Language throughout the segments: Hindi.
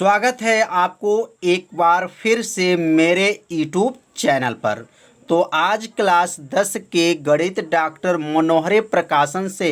स्वागत है आपको एक बार फिर से मेरे YouTube चैनल पर। तो आज क्लास 10 के गणित डॉक्टर मनोहरे प्रकाशन से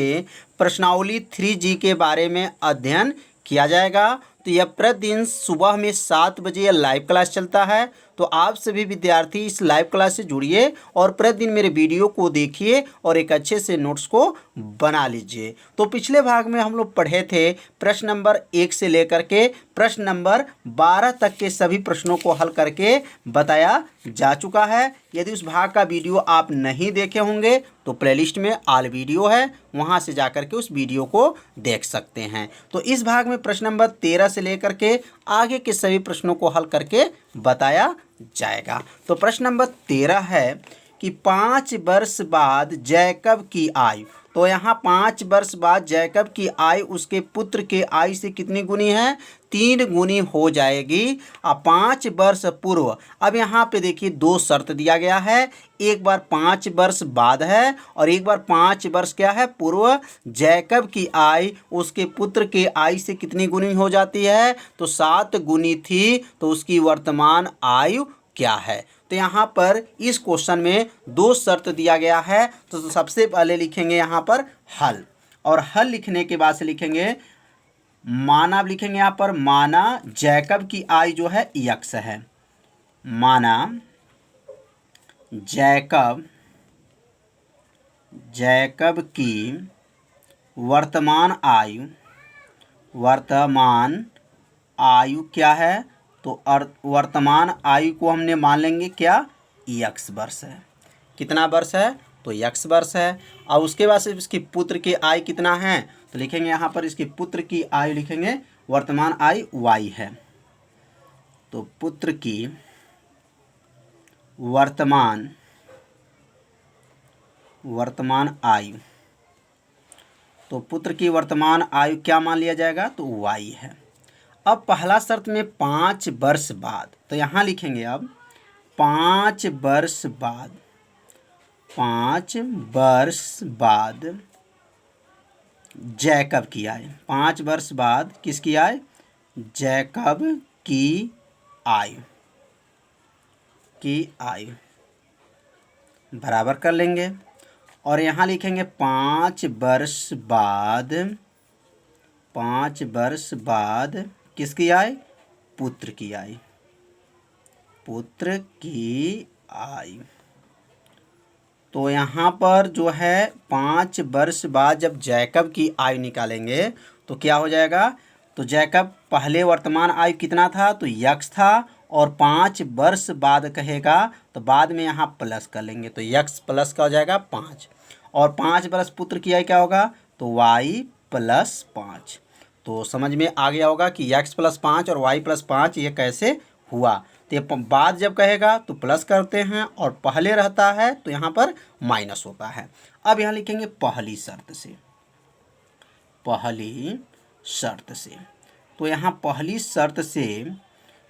प्रश्नावली 3G के बारे में अध्ययन किया जाएगा। तो यह प्रतिदिन सुबह में 7 बजे यह लाइव क्लास चलता है। तो आप सभी विद्यार्थी इस लाइव क्लास से जुड़िए और प्रतिदिन मेरे वीडियो को देखिए और एक अच्छे से नोट्स को बना लीजिए। तो पिछले भाग में हम लोग पढ़े थे प्रश्न नंबर 1 से लेकर के प्रश्न नंबर 12 तक के सभी प्रश्नों को हल करके बताया जा चुका है। यदि उस भाग का वीडियो आप नहीं देखे होंगे तो प्लेलिस्ट में ऑल वीडियो है, वहां से जाकर के उस वीडियो को देख सकते हैं। तो इस भाग में प्रश्न नंबर 13 से लेकर के आगे के सभी प्रश्नों को हल करके बताया जाएगा। तो प्रश्न नंबर 13 है कि 5 वर्ष बाद जैकब की आयु, तो यहाँ 5 वर्ष बाद जैकब की आयु उसके पुत्र के आयु से कितनी गुनी है? 3 गुनी हो जाएगी। अब 5 वर्ष पूर्व, अब यहाँ पे देखिए 2 शर्त दिया गया है। एक बार 5 वर्ष बाद है और एक बार 5 वर्ष क्या है? पूर्व। जैकब की आयु उसके पुत्र के आयु से कितनी गुनी हो जाती है? तो 7 गुनी थी। तो उसकी वर्तमान आयु क्या है? तो यहाँ पर इस क्वेश्चन में 2 शर्त दिया गया है। तो सबसे पहले लिखेंगे यहाँ पर हल, और हल लिखने के बाद से लिखेंगे माना, लिखेंगे यहाँ पर माना जैकब की आयु जो है यक्स है। माना जैकब की वर्तमान आयु क्या है? तो वर्तमान आयु को हमने मान लेंगे क्या? यक्स वर्ष है। कितना वर्ष है? तो यक्स वर्ष है। और उसके बाद से इसके पुत्र की आयु कितना है? तो लिखेंगे यहाँ पर इसके पुत्र की आयु लिखेंगे वर्तमान आयु वाई है। तो पुत्र की वर्तमान आयु, तो पुत्र की वर्तमान आयु क्या मान लिया जाएगा? तो वाई है। अब पहला शर्त में 5 वर्ष बाद, तो यहाँ लिखेंगे अब 5 वर्ष बाद जैकब की आयु। 5 वर्ष बाद किसकी आयु? जैकब की आयु बराबर कर लेंगे। और यहाँ लिखेंगे 5 वर्ष बाद किसकी आयु? पुत्र की आयु। तो यहाँ पर जो है 5 वर्ष बाद जब जैकब की आयु निकालेंगे तो क्या हो जाएगा? तो जैकब पहले वर्तमान आयु कितना था? तो यक्स था। और 5 वर्ष बाद कहेगा तो बाद में यहाँ प्लस कर लेंगे, तो यक्स प्लस का हो जाएगा 5। और 5 वर्ष पुत्र की आयु क्या होगा? तो वाई प्लस 5। तो समझ में आ गया होगा कि x प्लस 5 और y प्लस 5 ये कैसे हुआ। तो ये बाद जब कहेगा तो प्लस करते हैं और पहले रहता है तो यहाँ पर माइनस होता है। अब यहाँ लिखेंगे पहली शर्त से। तो यहाँ पहली शर्त से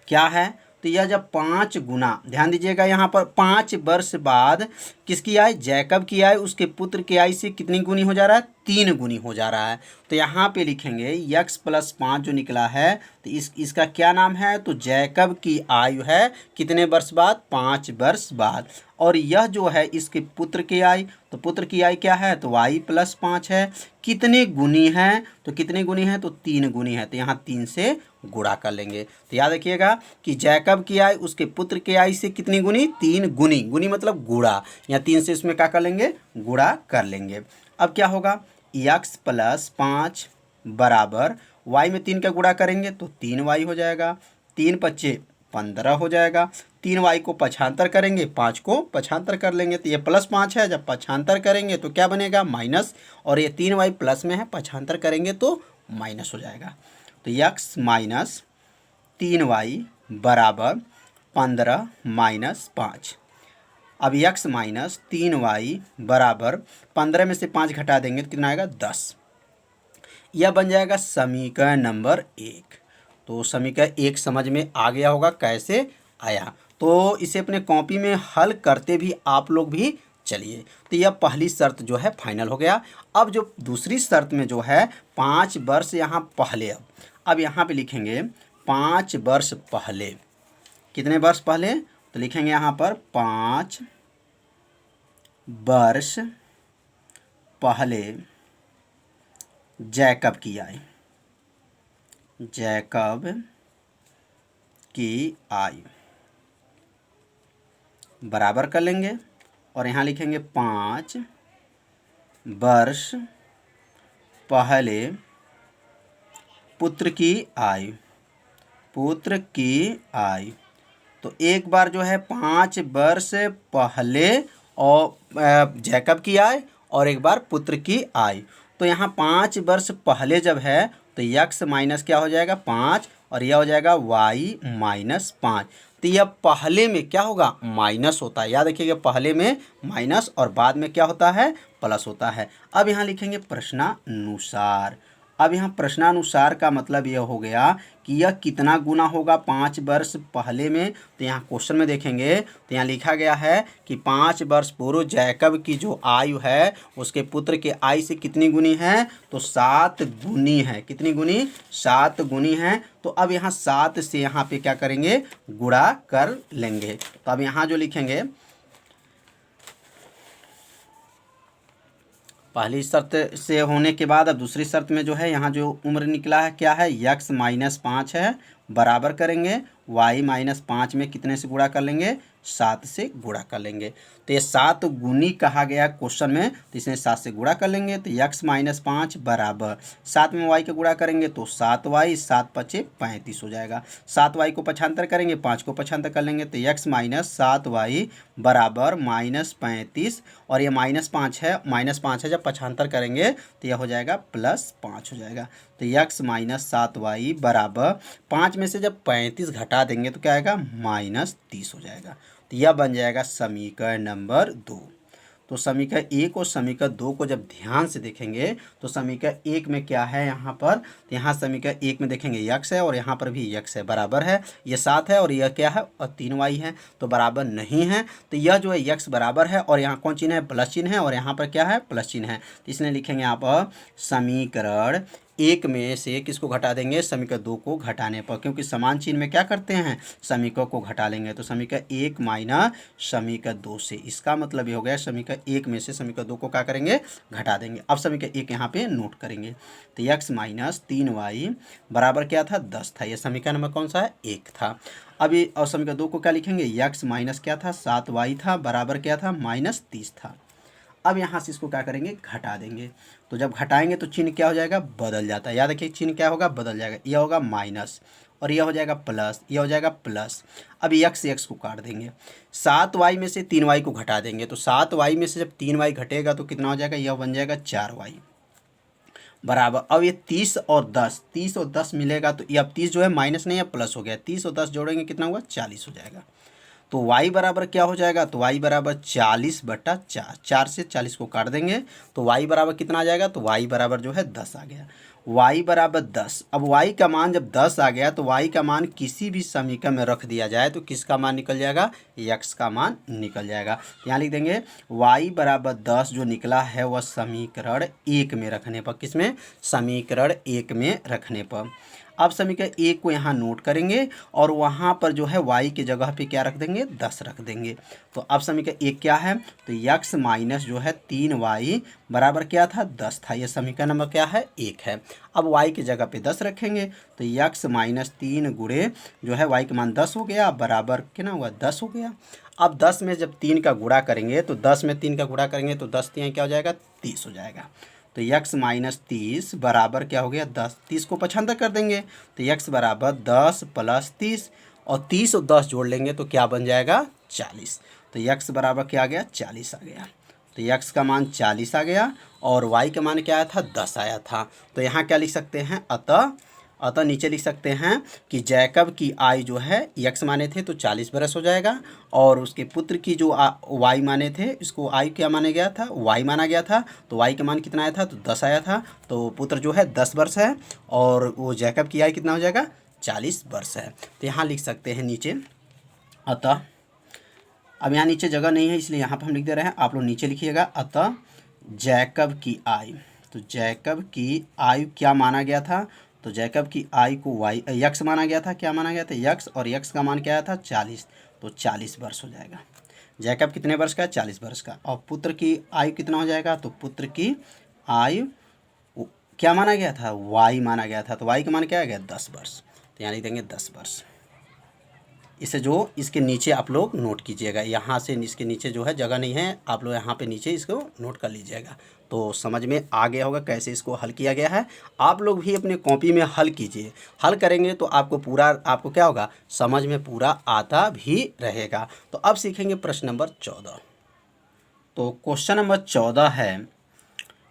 क्या है? तो यह जब 5 गुना, ध्यान दीजिएगा यहाँ पर 5 वर्ष बाद किसकी आयु? जैकब की आयु उसके पुत्र की आयु से कितनी गुनी हो जा रहा है? 3 गुनी हो जा रहा है। तो यहाँ पे लिखेंगे x प्लस 5 जो निकला है तो इसका क्या नाम है? तो जैकब की आयु है कितने वर्ष बाद? 5 वर्ष बाद। और यह जो है इसके पुत्र की आयु, तो पुत्र की आयु क्या है? तो y प्लस 5 है। कितने गुनी है? तो कितने गुनी है? तो 3 गुनी है। तो यहाँ 3 से गुणा कर लेंगे। तो याद रखिएगा कि जैकब की आयु उसके पुत्र की आयु से कितनी गुनी? 3 गुनी। गुनी मतलब गुणा, या 3 से इसमें क्या कर लेंगे? गुणा कर लेंगे। अब क्या होगा? x प्लस 5 बराबर y में 3 का गुणा करेंगे तो 3y हो जाएगा। 3 पच्चे 15 हो जाएगा। 3y को पक्षांतर करेंगे, 5 को पक्षांतर कर लेंगे तो ये प्लस 5 है। जब पक्षांतर करेंगे तो क्या बनेगा? माइनस। और ये 3y प्लस में है, पक्षांतर करेंगे तो माइनस हो जाएगा। तो x माइनस 3y बराबर 15 माइनस 5। अब x माइनस 3y बराबर 15 में से 5 घटा देंगे तो कितना आएगा? 10। यह बन जाएगा समीकरण नंबर 1। तो समीकरण 1 समझ में आ गया होगा कैसे आया। तो इसे अपने कॉपी में हल करते भी आप लोग भी चलिए। तो यह पहली शर्त जो है फाइनल हो गया। अब जो दूसरी शर्त में जो है 5 वर्ष यहाँ पहले, अब यहाँ पे लिखेंगे 5 वर्ष पहले, कितने वर्ष पहले, तो लिखेंगे यहाँ पर 5 वर्ष पहले जैकब की आयु, जैकब की आयु बराबर कर लेंगे और यहाँ लिखेंगे 5 वर्ष पहले पुत्र की आयु, पुत्र की आयु। तो एक बार जो है 5 वर्ष पहले और जैकब की आयु और एक बार पुत्र की आयु। तो यहाँ 5 वर्ष पहले जब है तो यक्स माइनस क्या हो जाएगा 5 और यह हो जाएगा वाई माइनस 5। तो यह पहले में क्या होगा माइनस होता है, याद रखिएगा पहले में माइनस और बाद में क्या होता है प्लस होता है। अब यहाँ लिखेंगे प्रश्नानुसार। अब यहाँ प्रश्नानुसार का मतलब यह हो गया कि यह कितना गुना होगा 5 वर्ष पहले में। तो यहाँ क्वेश्चन में देखेंगे तो यहाँ लिखा गया है कि 5 वर्ष पूर्व जैकब की जो आयु है उसके पुत्र के आयु से कितनी गुनी है, तो 7 गुनी है। कितनी गुनी, 7 गुनी है। तो अब यहाँ 7 से यहाँ पे क्या करेंगे गुणा कर लेंगे। तो अब यहाँ जो लिखेंगे पहली शर्त से होने के बाद अब दूसरी शर्त में जो है यहाँ जो उम्र निकला है क्या है यक्स माइनस 5 है, बराबर करेंगे वाई माइनस 5 में कितने से गुणा कर लेंगे 7 से गुणा कर लेंगे। तो ये 7 गुनी कहा गया क्वेश्चन में, तो इसमें 7 से गुणा कर लेंगे तो यक्स माइनस 5 बराबर 7 में वाई का गुणा करेंगे तो 7 वाई, 7 पचे 35 हो जाएगा। 7 वाई को पक्षांतर करेंगे 5 को पक्षांतर कर लेंगे तो यक्स माइनस 7 वाई बराबर माइनस 35 और ये माइनस 5 है जब पक्षांतर करेंगे तो यह हो जाएगा प्लस 5 हो जाएगा। तो यक्स माइनस 7 वाई बराबर 5 में से जब 35 घटा देंगे तो क्या आएगा माइनस 30 हो जाएगा। तो यह बन जाएगा समीकरण नंबर 2। तो समीकरण 1 और समीकरण 2 को जब ध्यान से देखेंगे तो समीकरण 1 में क्या है यहाँ पर, तो यहाँ समीकरण 1 में देखेंगे यक्स है और यहाँ पर भी यक्स है, बराबर है, ये 7 है और यह क्या है और 3 वाई है, तो बराबर नहीं है। तो यह जो है यक्स बराबर है और यहाँ कौन चिन्ह है प्लस चिन्ह है और यहाँ पर क्या है प्लस चिन्ह है। तो इसलिए लिखेंगे यहाँ पर समीकरण 1 में से किसको घटा देंगे समीकरण 2 को घटाने पर, क्योंकि समान चिन्ह में क्या करते हैं समीकरण को घटा लेंगे। तो समीकरण 1 माइनस समीकरण 2 से, इसका मतलब ये हो गया समीकरण 1 में से समीकरण 2 को क्या करेंगे घटा देंगे। अब समीकरण 1 यहाँ पे नोट करेंगे तो यक्स माइनस 3y बराबर क्या था 10 था, ये समीकरण नंबर कौन सा है 1 था। अभी और समीकरण 2 को क्या लिखेंगे यक्स माइनस क्या था 7y था, बराबर क्या था माइनस 30 था। अब यहाँ से इसको क्या करेंगे घटा देंगे, तो जब घटाएंगे तो चिन्ह क्या हो जाएगा बदल जाता है, याद रखिए चिन्ह क्या होगा बदल जाएगा, यह होगा माइनस और यह हो जाएगा प्लस, यह हो जाएगा प्लस। अब यक्स यक्स को काट देंगे, 7y में से 3y को घटा देंगे तो 7y में से जब 3y घटेगा तो कितना हो जाएगा यह बन जाएगा 4y बराबर। अब ये 30 और 10 मिलेगा तो ये अब 30 जो है माइनस नहीं है प्लस हो गया, 30 और 10 जोड़ेंगे कितना हुआ 40 हो जाएगा। तो y बराबर क्या हो जाएगा, तो y बराबर 40/4, 4 से 40 को काट देंगे तो y बराबर कितना आ जाएगा, तो y बराबर जो है 10 आ गया, y बराबर 10। अब y का मान जब 10 आ गया तो y का मान किसी भी समीकरण में रख दिया जाए तो किसका मान निकल जाएगा x का मान निकल जाएगा। तो यहाँ लिख देंगे y बराबर 10 जो निकला है वह समीकरण 1 में रखने पर, किसमें समीकरण 1 में रखने पर। अब समीकरण 1 को यहाँ नोट करेंगे और वहाँ पर जो है y की जगह पे क्या रख देंगे 10 रख देंगे। तो अब समीकरण 1 क्या है, तो यक्स माइनस जो है 3y बराबर क्या था 10 था, ये समीकरण नंबर क्या है 1 है। अब y की जगह पे 10 रखेंगे तो यक्स माइनस 3 गुणे जो है y का मान 10 हो गया, बराबर कितना हुआ 10 हो गया। अब 10 में जब 3 का गुणा करेंगे तो 10 में 3 का गुणा करेंगे तो 10 3 क्या हो जाएगा 30 हो जाएगा। तो यक्स माइनस 30 बराबर क्या हो गया 10, 30 को पक्षांतर कर देंगे तो यक्स बराबर 10 प्लस 30 और 30 और 10 जोड़ लेंगे तो क्या बन जाएगा 40। तो यक्स बराबर क्या आ गया 40 आ गया। तो यक्स का मान 40 आ गया और वाई का मान क्या आया था 10 आया था। तो यहाँ क्या लिख सकते हैं अतः नीचे लिख सकते हैं कि जैकब की आयु जो है यक्स माने थे तो 40 बरस हो जाएगा और उसके पुत्र की जो वाई माने थे इसको आयु क्या माना गया था वाई माना गया था। तो वाई का मान कितना आया था तो 10 आया था, तो पुत्र जो है 10 वर्ष है और वो जैकब की आयु कितना हो जाएगा 40 वर्ष है। तो यहाँ लिख सकते हैं नीचे अतः, अब यहाँ नीचे जगह नहीं है इसलिए यहाँ पर हम लिख दे रहे हैं, आप लोग नीचे लिखिएगा अतः जैकब की आयु। तो जैकब की आयु क्या माना गया था, तो जैकब की आयु को वाई यक्स माना गया था। क्या माना गया था? यक्स। और यक्स का मान क्या आया था? 40। तो 40 वर्ष हो जाएगा। जैकब कितने वर्ष का? 40 वर्ष का। और पुत्र की आयु कितना हो जाएगा? तो पुत्र की आयु क्या माना गया था? वाई माना गया था। तो वाई का मान क्या आ गया? 10 वर्ष। तो यहाँ लिख देंगे 10 वर्ष। इसे जो इसके नीचे आप लोग नोट कीजिएगा, यहाँ से इसके नीचे जो है जगह नहीं है, आप लोग यहाँ पे नीचे इसको नोट कर लीजिएगा। तो समझ में आ गया होगा कैसे इसको हल किया गया है। आप लोग भी अपने कॉपी में हल कीजिए। हल करेंगे तो आपको क्या होगा? समझ में पूरा आता भी रहेगा। तो अब सीखेंगे प्रश्न नंबर 14। तो क्वेश्चन नंबर 14 है,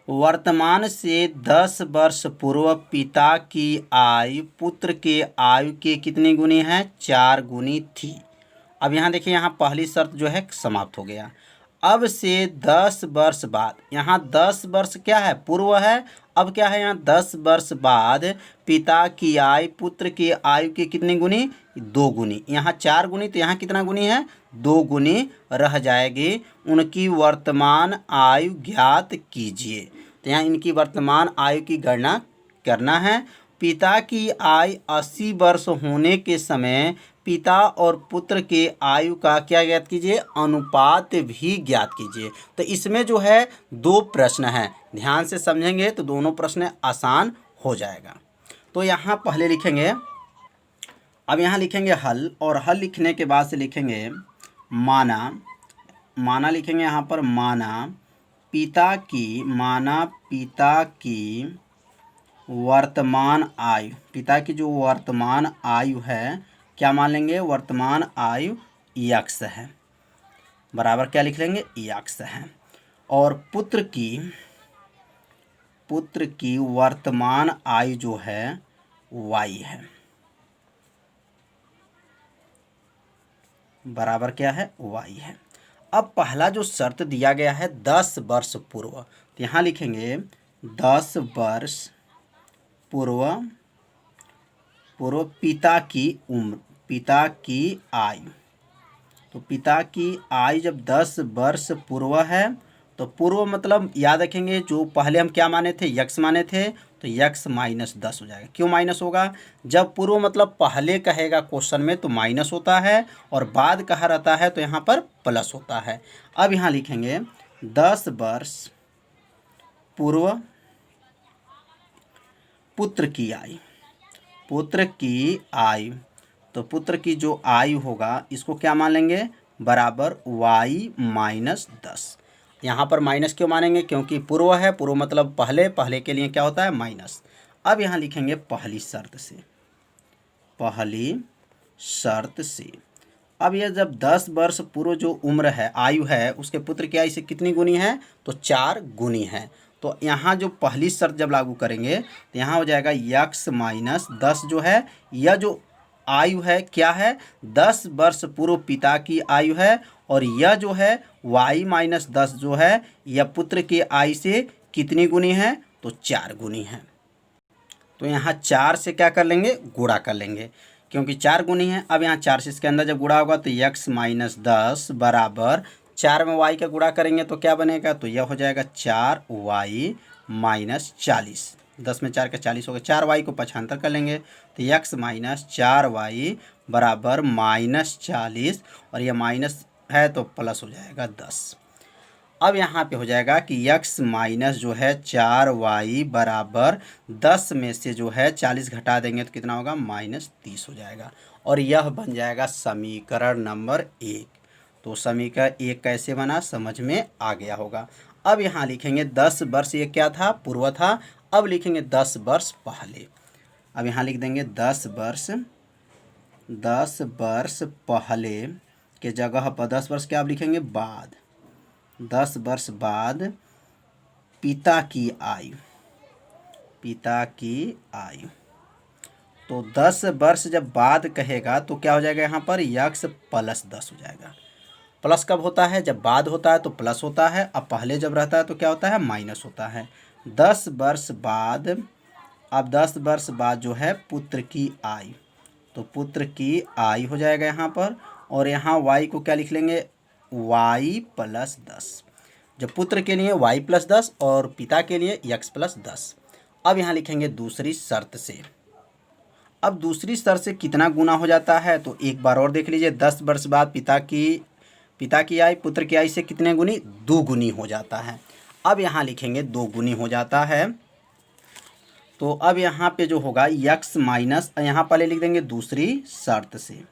वर्तमान से 10 वर्ष पूर्व पिता की आयु पुत्र के आयु के कितनी गुनी है? 4 गुनी थी। अब यहाँ देखिए, यहाँ पहली शर्त जो है समाप्त हो गया। अब से 10 वर्ष बाद, यहाँ 10 वर्ष क्या है? पूर्व है। अब क्या है? यहाँ 10 वर्ष बाद पिता की आयु पुत्र की आयु के कितनी गुनी? 2 गुनी। यहाँ 4 गुनी, तो यहाँ कितना गुनी है? 2 गुनी रह जाएगी। उनकी वर्तमान आयु ज्ञात कीजिए। तो यहाँ इनकी वर्तमान आयु की गणना करना है। पिता की आयु 80 वर्ष होने के समय पिता और पुत्र के आयु का क्या ज्ञात कीजिए? अनुपात भी ज्ञात कीजिए। तो इसमें जो है 2 प्रश्न हैं, ध्यान से समझेंगे तो दोनों प्रश्न आसान हो जाएगा। तो यहाँ पहले लिखेंगे, अब यहाँ लिखेंगे हल, और हल लिखने के बाद से लिखेंगे माना लिखेंगे यहाँ पर माना पिता की वर्तमान आयु, पिता की जो वर्तमान आयु है क्या मान लेंगे? वर्तमान आयु यक्स है, बराबर क्या लिख लेंगे? यक्स है। और पुत्र की वर्तमान आयु जो है वाई है, बराबर क्या है? वाई है। अब पहला जो शर्त दिया गया है 10 वर्ष पूर्व, तो यहाँ लिखेंगे 10 वर्ष पूर्व पिता की उम्र, पिता की आयु। तो पिता की आयु जब 10 वर्ष पूर्व है, तो पूर्व मतलब याद रखेंगे, जो पहले हम क्या माने थे? यक्स माने थे। तो यक्स माइनस 10 हो जाएगा। क्यों माइनस होगा? जब पूर्व मतलब पहले कहेगा क्वेश्चन में तो माइनस होता है, और बाद कहा रहता है तो यहाँ पर प्लस होता है। अब यहाँ लिखेंगे 10 वर्ष पूर्व पुत्र की आयु, तो पुत्र की जो आयु होगा इसको क्या मान लेंगे? बराबर वाई माइनस 10। यहाँ पर माइनस क्यों मानेंगे? क्योंकि पूर्व है, पूर्व मतलब पहले के लिए क्या होता है? माइनस। अब यहाँ लिखेंगे पहली शर्त से। अब यह जब 10 वर्ष पूर्व जो उम्र है, आयु है, उसके पुत्र की आयु से कितनी गुनी है? तो 4 गुनी है। तो यहाँ जो पहली शर्त जब लागू करेंगे तो यहाँ हो जाएगा यक्स माइनस 10 जो है, यह जो आयु है क्या है? 10 वर्ष पूर्व पिता की आयु है, और यह जो है वाई माइनस 10 जो है, यह पुत्र की आयु से कितनी गुनी है? तो 4 गुनी है। तो यहाँ 4 से क्या कर लेंगे? गुणा कर लेंगे, क्योंकि 4 गुनी है। अब यहाँ 4 से इसके अंदर जब गुणा होगा तो यक्स माइनस 10 बराबर 4 में वाई का गुणा करेंगे तो क्या बनेगा? तो यह हो जाएगा 4 वाई माइनस 40। 10 में 4 का 40 हो गया। 4 वाई को पक्षांतर कर लेंगे तो यक्स माइनस 4 वाई बराबर माइनस 40, और यह माइनस है तो प्लस हो जाएगा 10। अब यहाँ पे हो जाएगा कि यक्स माइनस जो है 4 वाई बराबर 10 में से जो है 40 घटा देंगे तो कितना होगा? माइनस 30 हो जाएगा। और यह बन जाएगा समीकरण नंबर 1। तो समीकरण 1 कैसे बना? समझ में आ गया होगा। अब यहाँ लिखेंगे 10 वर्ष, ये क्या था? पूर्व था। अब लिखेंगे 10 वर्ष पहले। अब यहाँ लिख देंगे 10 वर्ष पहले के जगह पर 10 वर्ष क्या आप लिखेंगे? बाद। 10 वर्ष बाद पिता की आयु, तो 10 वर्ष जब बाद कहेगा तो क्या हो जाएगा? यहाँ पर यक्स प्लस 10 हो जाएगा। प्लस कब होता है? जब बाद होता है तो प्लस होता है, अब पहले जब रहता है तो क्या होता है? माइनस होता है। 10 वर्ष बाद, अब 10 वर्ष बाद जो है पुत्र की आयु, तो पुत्र की आयु हो जाएगा यहाँ पर, और यहाँ y को क्या लिख लेंगे? y plus 10। जब पुत्र के लिए y प्लस 10 और पिता के लिए x प्लस 10। अब यहाँ लिखेंगे दूसरी शर्त से। अब दूसरी शर्त से कितना गुना हो जाता है, तो एक बार और देख लीजिए। 10 वर्ष बाद पिता की आय पुत्र की आय से कितने गुनी, दोगुनी हो जाता है। अब यहाँ लिखेंगे दोगुनी हो जाता है। तो अब यहाँ पे जो होगा यक्स माइनस, यहाँ पहले लिख देंगे दूसरी शर्त से।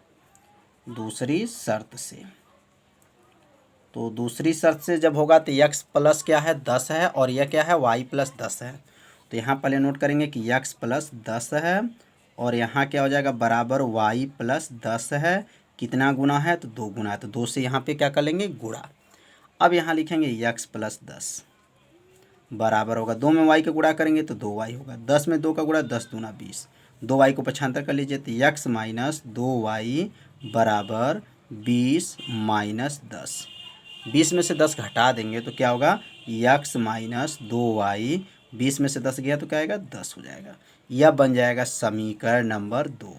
तो दूसरी शर्त से जब होगा तो यक्स प्लस क्या है 10 है, और यह क्या है वाई प्लस 10 है। तो यहाँ पहले नोट करेंगे कि यक्स प्लस 10 है, और यहाँ क्या हो जाएगा बराबर वाई प्लस 10 है। कितना गुना है, तो 2 गुना है, तो 2 से यहाँ पे क्या कर लेंगे गुणा। अब यहाँ लिखेंगे यक्स प्लस 10 बराबर होगा, 2 में वाई का गुणा करेंगे तो 2 वाई होगा, 10 में 2 का गुणा 10 दूना 20, 2 वाई को पक्षांतर कर लीजिए तो यक्स माइनस 2 वाई बराबर 20 माइनस 10। 20 में से 10 घटा देंगे तो क्या होगा यक्स माइनस 2 वाई, 20 में से 10 गया तो क्या आएगा 10 हो जाएगा। यह बन जाएगा समीकरण नंबर 2।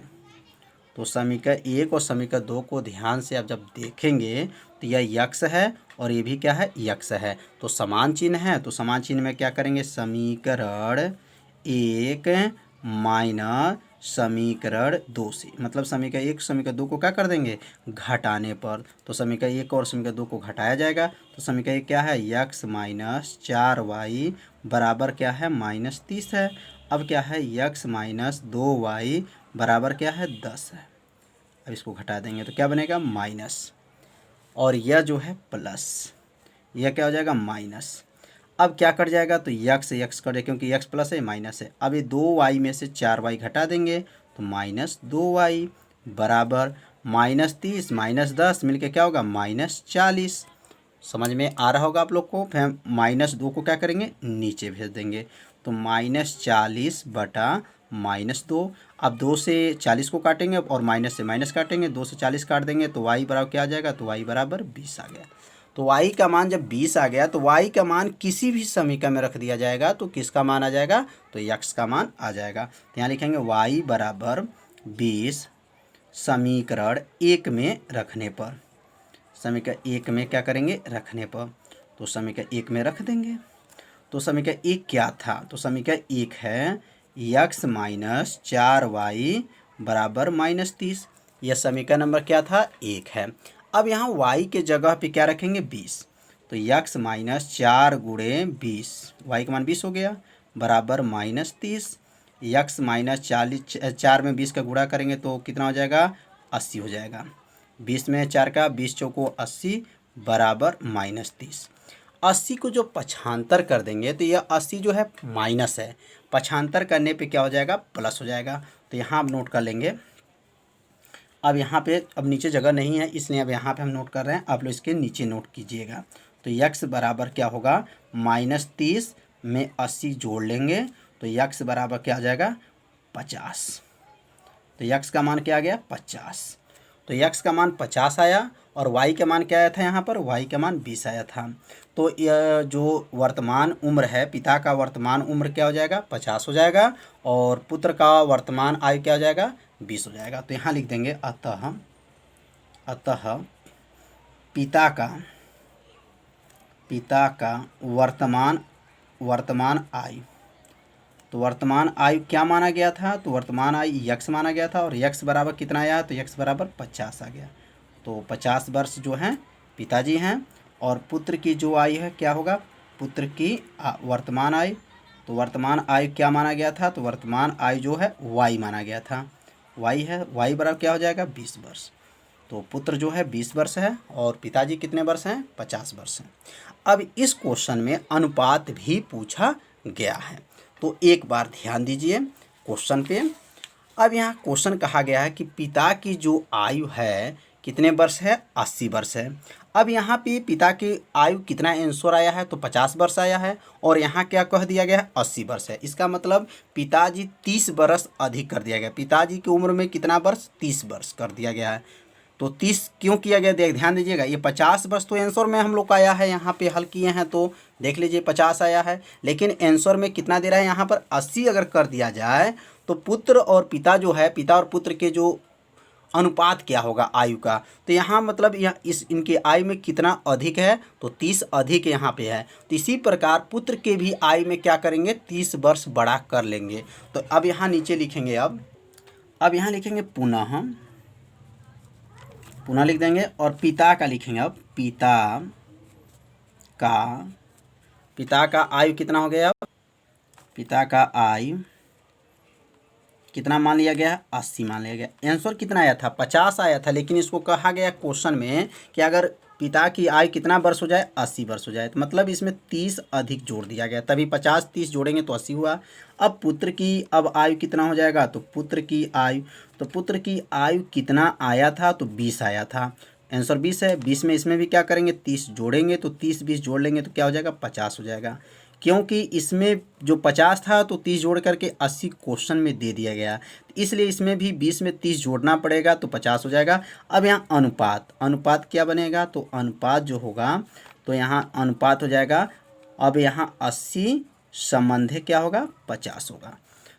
तो समीकरण 1 और समीकरण 2 को ध्यान से आप जब देखेंगे तो यह यक्स है और ये भी क्या है यक्स है, तो समान चिन्ह है। तो समान चिन्ह में क्या करेंगे समीकरण 1 माइनस समीकरण 2 से, मतलब समीकरण 1 समीकरण 2 को क्या कर देंगे घटाने पर। तो समीकरण 1 और समीकरण 2 को घटाया जाएगा, तो समीकरण 1 क्या है यक्स माइनस 4 वाई बराबर क्या है माइनस 30 है। अब क्या है यक्स माइनस 2 वाई बराबर क्या है 10 है। अब इसको घटा देंगे तो क्या बनेगा माइनस, और यह जो है प्लस, यह क्या हो जाएगा माइनस। अब क्या कट जाएगा तो यक्स यक्स कट जाएगा, क्योंकि यक्स प्लस है माइनस है। अब ये 2 वाई में से 4 वाई घटा देंगे तो माइनस 2 वाई बराबर माइनस 30 माइनस 10 मिलके क्या होगा माइनस 40। समझ में आ रहा होगा आप लोग को। फिर माइनस 2 को क्या करेंगे नीचे भेज देंगे, तो माइनस 40 बटा माइनस 2। अब 2 से 40 को काटेंगे और माइनस से माइनस काटेंगे, 2 से 40 काट देंगे तो वाई बराबर क्या आ जाएगा, तो वाई बराबर 20 आ गया। तो y का मान जब 20 आ गया तो y का मान किसी भी समीकरण में रख दिया जाएगा तो किसका मान आ जाएगा, तो x का मान आ जाएगा। तो यहाँ लिखेंगे y बराबर 20 समीकरण 1 में रखने पर, समीकरण 1 में क्या करेंगे रखने पर, तो समीकरण 1 में रख देंगे। तो समीकरण 1 क्या था, तो समीकरण 1 है यक्स माइनस 4 वाई बराबर माइनस 30। यह समीकरण नंबर क्या था 1 है। अब यहाँ y के जगह पे क्या रखेंगे 20, तो यक्स माइनस 4 गुणे 20, वाई का मान 20 हो गया बराबर माइनस 30। यक्स माइनस 40, 4 में 20 का गुणा करेंगे तो कितना हो जाएगा 80 हो जाएगा। 20 में 4 का 20 चौको 80 बराबर माइनस 30। 80 को जो पक्षांतर कर देंगे तो यह 80 जो है माइनस है, पक्षांतर करने पे क्या हो जाएगा प्लस हो जाएगा। तो यहाँ आप नोट कर लेंगे। अब यहाँ पे अब नीचे जगह नहीं है इसलिए अब यहाँ पे हम नोट कर रहे हैं, आप लोग इसके नीचे नोट कीजिएगा। तो यक्स बराबर क्या होगा माइनस 30 में 80 जोड़ लेंगे तो यक्स बराबर क्या आ जाएगा 50। तो यक्स का मान क्या आ गया 50। तो यक्स का मान 50 आया और वाई का मान क्या आया था, यहाँ पर वाई का मान 20 आया था। तो यह जो वर्तमान उम्र है, पिता का वर्तमान उम्र क्या हो जाएगा 50 हो जाएगा, और पुत्र का वर्तमान आयु क्या हो जाएगा 20 हो जाएगा। तो यहाँ लिख देंगे अतः पिता का वर्तमान आयु, तो वर्तमान आयु क्या माना गया था, तो वर्तमान आयु यक्स माना गया था, और यक्स बराबर कितना आया, तो यक्स बराबर 50 आ गया। तो 50 वर्ष जो हैं पिताजी हैं, और पुत्र की जो आयु है क्या होगा पुत्र की वर्तमान आयु, तो वर्तमान आयु क्या माना गया था, तो वर्तमान आयु जो है वाई माना गया था, वाई है, वाई बराबर क्या हो जाएगा 20 वर्ष। तो पुत्र जो है 20 वर्ष है और पिताजी कितने वर्ष हैं 50 वर्ष हैं। अब इस क्वेश्चन में अनुपात भी पूछा गया है, तो एक बार ध्यान दीजिए क्वेश्चन पे। अब यहाँ क्वेश्चन कहा गया है कि पिता की जो आयु है कितने वर्ष है 80 वर्ष है। अब यहाँ पे पिता की आयु कितना आंसर आया है, तो 50 वर्ष आया है, और यहाँ क्या कह दिया गया है 80 वर्ष है। इसका मतलब पिताजी 30 वर्ष अधिक कर दिया गया, पिताजी की उम्र में कितना वर्ष 30 वर्ष कर दिया गया है। तो 30 क्यों किया गया ध्यान दीजिएगा, ये 50 वर्ष तो आंसर में हम लोग का आया है, यहाँ पे हल किए हैं तो देख लीजिए 50 आया है, लेकिन आंसर में कितना दे रहा है यहाँ पर 80 अगर कर दिया जाए तो पुत्र और पिता जो है, पिता और पुत्र के जो अनुपात क्या होगा आयु का, तो यहाँ मतलब इनके आयु में कितना अधिक है, तो 30 अधिक यहाँ पे है। तो इसी प्रकार पुत्र के भी आयु में क्या करेंगे 30 वर्ष बड़ा कर लेंगे। तो अब यहाँ नीचे लिखेंगे, अब यहाँ लिखेंगे पुनः, पुनः लिख देंगे और पिता का लिखेंगे। अब पिता का आयु कितना हो गया? अब पिता का आयु कितना मान लिया गया? 80 मान लिया गया। आंसर कितना आया था? 50 आया था, लेकिन इसको कहा गया क्वेश्चन में कि अगर पिता की आयु कितना वर्ष हो जाए? 80 वर्ष हो जाए। तो मतलब इसमें 30 अधिक जोड़ दिया गया, तभी 50 30 जोड़ेंगे तो 80 हुआ। अब पुत्र की अब आयु कितना हो जाएगा? तो पुत्र की आयु कितना आया था? तो 20 आया था। आंसर 20 है। 20 में इसमें भी क्या करेंगे? 30 जोड़ेंगे, तो 30 20 जोड़ लेंगे तो क्या हो जाएगा? 50 हो जाएगा। क्योंकि इसमें जो 50 था तो 30 जोड़ करके 80 क्वेश्चन में दे दिया गया, इसलिए इसमें भी 20 में 30 जोड़ना पड़ेगा तो 50 हो जाएगा। अब यहाँ अनुपात क्या बनेगा? तो अनुपात जो होगा तो यहाँ अनुपात हो जाएगा। अब यहाँ 80 संबंधे क्या होगा? 50 होगा।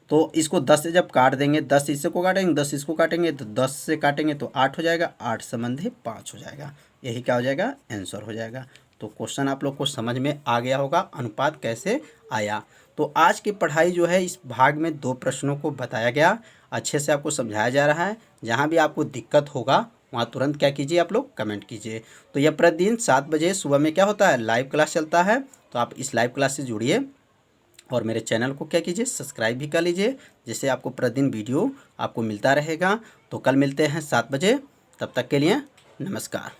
तो इसको 10 से जब काट देंगे, 10 इसको काटेंगे, 10 इसको काटेंगे, तो 10 से काटेंगे तो 8 हो जाएगा, 8 संबंधे 5 हो जाएगा। यही क्या हो जाएगा? आंसर हो जाएगा। तो क्वेश्चन आप लोग को समझ में आ गया होगा, अनुपात कैसे आया। तो आज की पढ़ाई जो है इस भाग में 2 प्रश्नों को बताया गया, अच्छे से आपको समझाया जा रहा है। जहाँ भी आपको दिक्कत होगा वहाँ तुरंत क्या कीजिए? आप लोग कमेंट कीजिए। तो यह प्रतिदिन 7 बजे सुबह में क्या होता है? लाइव क्लास चलता है। तो आप इस लाइव क्लास से जुड़िए और मेरे चैनल को क्या कीजिए? सब्सक्राइब भी कर लीजिए, जिससे आपको प्रतिदिन वीडियो आपको मिलता रहेगा। तो कल मिलते हैं 7 बजे, तब तक के लिए नमस्कार।